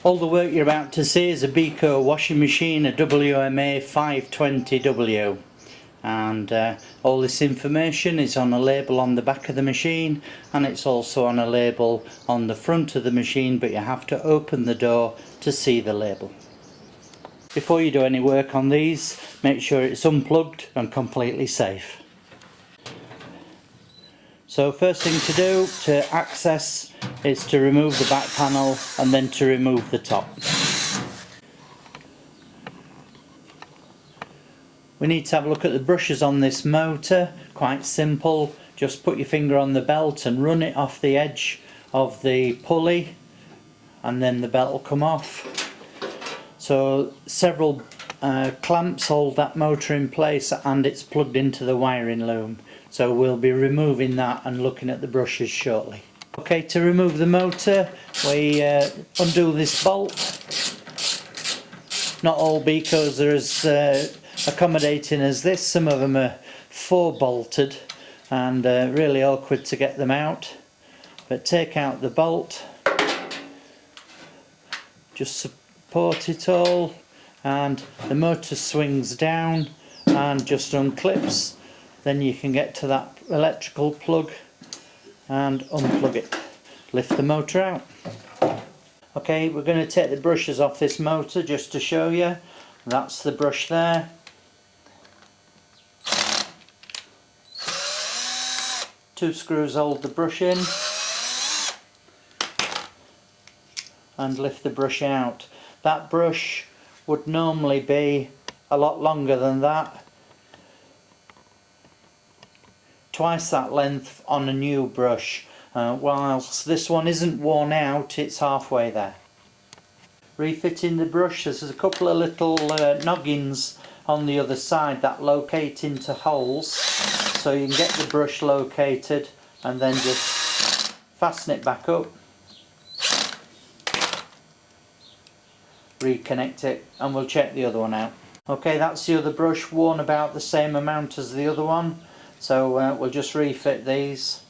All the work you're about to see is a Beko washing machine, a WMA520W, and all this information is on a label on the back of the machine, and it's also on a label on the front of the machine, but you have to open the door to see the label. Before you do any work on these, make sure it's unplugged and completely safe. So first thing to do to access is to remove the back panel and then to remove the top. We need to have a look at the brushes on this motor. Quite simple, just put your finger on the belt and run it off the edge of the pulley and then the belt will come off. So several clamps hold that motor in place and it's plugged into the wiring loom. So we'll be removing that and looking at the brushes shortly. Okay, to remove the motor we undo this bolt. Not all Bekos are as accommodating as this. Some of them are 4 bolted and really awkward to get them out. But take out the bolt, just support it all, and the motor swings down and just unclips. Then you can get to that electrical plug and unplug it. Lift the motor out. Okay, we're going to take the brushes off this motor just to show you. That's the brush there. Two screws hold the brush in and lift the brush out. That brush would normally be a lot longer than that. Twice that length on a new brush. Whilst this one isn't worn out, it's halfway there. Refitting the brush, there's a couple of little noggins on the other side that locate into holes, so you can get the brush located and then just fasten it back up, reconnect it, and we'll check the other one out. Okay, that's the other brush, worn about the same amount as the other one. So we'll just refit these.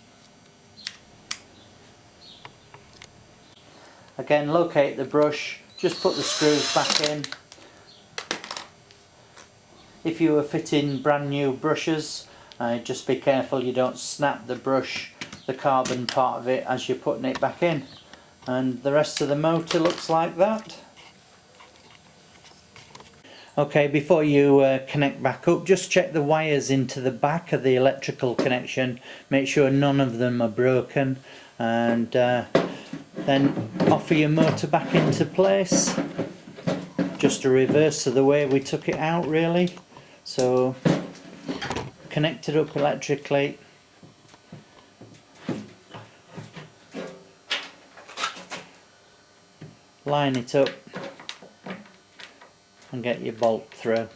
Again, locate the brush, just put the screws back in. If you were fitting brand new brushes, just be careful you don't snap the brush, the carbon part of it, as you're putting it back in. And the rest of the motor looks like that. Okay, before you connect back up, just check the wires into the back of the electrical connection. Make sure none of them are broken, and then offer your motor back into place. Just a reverse of the way we took it out, really. So connect it up electrically. Line it up and get your bolt through.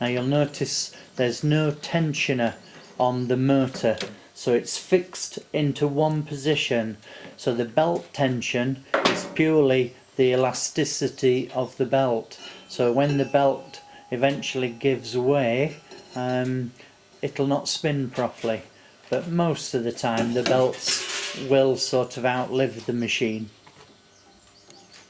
Now you'll notice there's no tensioner on the motor, so it's fixed into one position. So the belt tension is purely the elasticity of the belt. So when the belt eventually gives way, it'll not spin properly. But most of the time the belts will sort of outlive the machine.